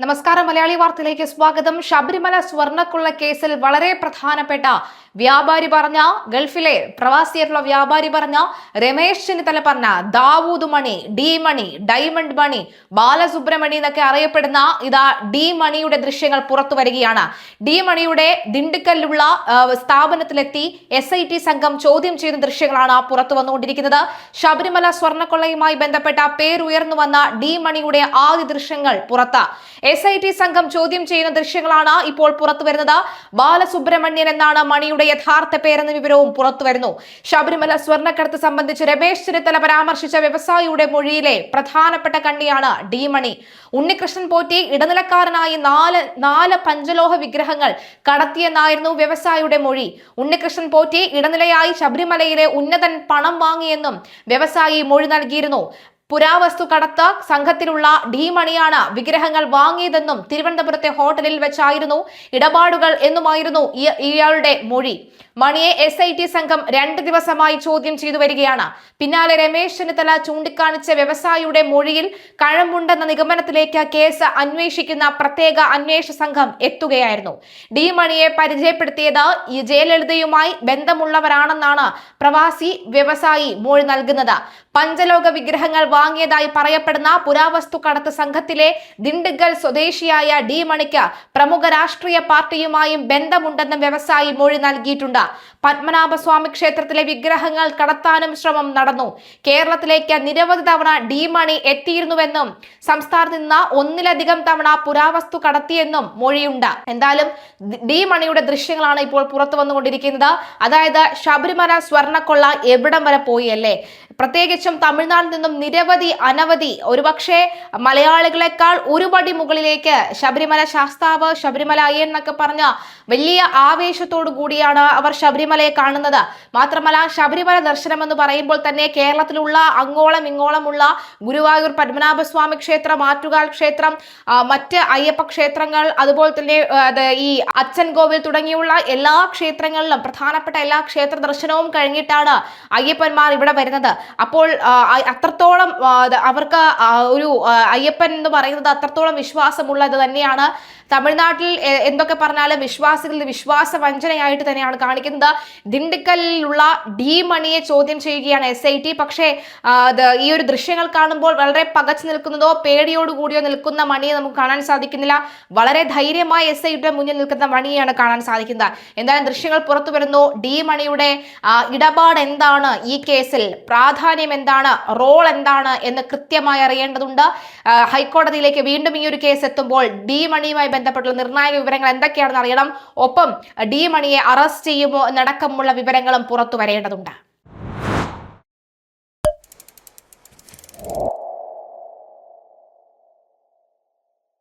നമസ്കാരം. മലയാളി വാർത്തയിലേക്ക് സ്വാഗതം. ശബരിമല സ്വർണ്ണക്കൊള്ള കേസിൽ വളരെ പ്രധാനപ്പെട്ട വ്യാപാരി പറഞ്ഞ, ഗൾഫിലെ പ്രവാസിയായിട്ടുള്ള വ്യാപാരി പറഞ്ഞ, രമേശ് ചെന്നിത്തല പറഞ്ഞ ദാവൂദ് മണി, ഡി മണി, ഡയമണ്ട് മണി, ബാലസുബ്രഹ്മണി എന്നൊക്കെ അറിയപ്പെടുന്ന ഇതാ ഡി മണിയുടെ ദൃശ്യങ്ങൾ പുറത്തു വരികയാണ്. ഡി മണിയുടെ ദിണ്ടുക്കലിലുള്ള സ്ഥാപനത്തിലെത്തി SIT സംഘം ചോദ്യം ചെയ്യുന്ന ദൃശ്യങ്ങളാണ് പുറത്തു വന്നുകൊണ്ടിരിക്കുന്നത്. ശബരിമല സ്വർണ്ണക്കൊള്ളയുമായി ബന്ധപ്പെട്ട പേരുയർന്നു വന്ന ഡി മണിയുടെ ആദ്യ ദൃശ്യങ്ങൾ പുറത്ത്. SIT സംഘം ചോദ്യം ചെയ്യുന്ന ദൃശ്യങ്ങളാണ് ഇപ്പോൾ പുറത്തു വരുന്നത്. ബാലസുബ്രഹ്മണ്യൻ എന്നാണ് മണിയുടെ യഥാർത്ഥ പേരെന്ന വിവരവും പുറത്തു വരുന്നു. ശബരിമല സ്വർണ്ണക്കടത്ത് സംബന്ധിച്ച് രമേശ് ചെന്നിത്തല പരാമർശിച്ച വ്യവസായിയുടെ മൊഴിയിലെ പ്രധാനപ്പെട്ട കണ്ണിയാണ് ഡി മണി. ഉണ്ണികൃഷ്ണൻ പോറ്റി ഇടനിലക്കാരനായി നാല് പഞ്ചലോഹ വിഗ്രഹങ്ങൾ കടത്തിയെന്നായിരുന്നു വ്യവസായിയുടെ മൊഴി. ഉണ്ണികൃഷ്ണൻ പോറ്റി ഇടനിലയായി ശബരിമലയിലെ ഉന്നതൻ പണം വാങ്ങിയെന്നും വ്യവസായി മൊഴി നൽകിയിരുന്നു. പുരാവസ്തു കടത്ത് സംഘത്തിലുള്ള ഡി മണിയാണ് വിഗ്രഹങ്ങൾ വാങ്ങിയതെന്നും തിരുവനന്തപുരത്തെ ഹോട്ടലിൽ വെച്ചായിരുന്നു ഇടപാടുകൾ എന്നുമായിരുന്നു ഇയാളുടെ മൊഴി. മണിയെ SIT സംഘം 2 ദിവസമായി ചോദ്യം ചെയ്തു വരികയാണ്. പിന്നാലെ രമേശ് ചെന്നിത്തല ചൂണ്ടിക്കാണിച്ച വ്യവസായിയുടെ മൊഴിയിൽ കഴമ്പുണ്ടെന്ന നിഗമനത്തിലേക്ക് കേസ് അന്വേഷിക്കുന്ന പ്രത്യേക അന്വേഷണ സംഘം എത്തുകയായിരുന്നു. ഡി മണിയെ പരിചയപ്പെടുത്തിയത് ജയലളിതയുമായി ബന്ധമുള്ളവരാണെന്നാണ് പ്രവാസി വ്യവസായി മൊഴി നൽകുന്നത്. പഞ്ചലോക വിഗ്രഹങ്ങൾ വാങ്ങിയതായി പറയപ്പെടുന്ന പുരാവസ്തു കടത്ത് സംഘത്തിലെ ദിണ്ടുഗൽ സ്വദേശിയായ ഡി മണിക്ക് പ്രമുഖ രാഷ്ട്രീയ പാർട്ടിയുമായും ബന്ധമുണ്ടെന്ന് വ്യവസായി മൊഴി നൽകിയിട്ടുണ്ട്. പത്മനാഭസ്വാമി ക്ഷേത്രത്തിലെ വിഗ്രഹങ്ങൾ കടത്താനും ശ്രമം നടന്നു. കേരളത്തിലേക്ക് നിരവധി തവണ ഡി മണി എത്തിയിരുന്നുവെന്നും സംസ്ഥാനത്ത് നിന്ന് 1-ലധികം തവണ പുരാവസ്തു കടത്തിയെന്നും മൊഴിയുണ്ട്. എന്തായാലും ഡി മണിയുടെ ദൃശ്യങ്ങളാണ് ഇപ്പോൾ പുറത്തു വന്നുകൊണ്ടിരിക്കുന്നത്. അതായത് ശബരിമല സ്വർണ്ണക്കൊള്ള എവിടം വരെ പോയി അല്ലേ? പ്രത്യേകിച്ചും തമിഴ്നാട്ടിൽ നിന്നും അനവധി ഒരുപക്ഷെ മലയാളികളെക്കാൾ ഒരുപടി മുകളിലേക്ക് ശബരിമല ശാസ്താവ്, ശബരിമല അയ്യൻ എന്നൊക്കെ പറഞ്ഞ വലിയ ആവേശത്തോടു കൂടിയാണ് അവർ ശബരിമലയെ കാണുന്നത്. മാത്രമല്ല, ശബരിമല ദർശനം എന്ന് പറയുമ്പോൾ തന്നെ കേരളത്തിലുള്ള അങ്ങോളം ഇങ്ങോളമുള്ള ഗുരുവായൂർ പത്മനാഭസ്വാമി ക്ഷേത്രം, ആറ്റുകാൽ ക്ഷേത്രം, മറ്റ് അയ്യപ്പ ക്ഷേത്രങ്ങൾ, അതുപോലെ തന്നെ ഈ അച്ചൻകോവിൽ തുടങ്ങിയുള്ള എല്ലാ ക്ഷേത്രങ്ങളിലും പ്രധാനപ്പെട്ട എല്ലാ ക്ഷേത്ര ദർശനവും കഴിഞ്ഞിട്ടാണ് അയ്യപ്പന്മാർ ഇവിടെ വരുന്നത്. അപ്പോൾ അത്രത്തോളം അവർക്ക് ഒരു അയ്യപ്പൻ എന്ന് പറയുന്നത് അത്രത്തോളം വിശ്വാസമുള്ളത് തന്നെയാണ്. തമിഴ്നാട്ടിൽ എന്തൊക്കെ പറഞ്ഞാലും വിശ്വാസികളുടെ വിശ്വാസ വഞ്ചനയായിട്ട് തന്നെയാണ് കാണിക്കുന്നത്. ദിണ്ടുക്കലിലുള്ള ഡി മണിയെ ചോദ്യം ചെയ്യുകയാണ് SIT. പക്ഷേ ഈ ഒരു ദൃശ്യങ്ങൾ കാണുമ്പോൾ വളരെ പകച്ചു നിൽക്കുന്നതോ പേടിയോടുകൂടിയോ നിൽക്കുന്ന മണിയെ നമുക്ക് കാണാൻ സാധിക്കുന്നില്ല. വളരെ ധൈര്യമായി SITയുടെ മുന്നിൽ നിൽക്കുന്ന മണിയാണ് കാണാൻ സാധിക്കുന്നത്. എന്തായാലും ദൃശ്യങ്ങൾ പുറത്തു വരുന്നു. ഡി മണിയുടെ ഇടപാട് എന്താണ്, ഈ കേസിൽ പ്രാധാന്യം എന്താണ്, റോൾ എന്താണ് എന്ന് കൃത്യമായി അറിയേണ്ടതുണ്ട്. ഹൈക്കോടതിയിലേക്ക് വീണ്ടും ഈ ഒരു കേസ് എത്തുമ്പോൾ ഡി മണിയുമായി ബന്ധപ്പെട്ടുള്ള നിർണായക വിവരങ്ങൾ എന്തൊക്കെയാണെന്ന് അറിയണം. ഒപ്പം ഡി മണിയെ അറസ്റ്റ് ചെയ്യുമോ എന്നടക്കമുള്ള വിവരങ്ങളും പുറത്തു വരേണ്ടതുണ്ട്.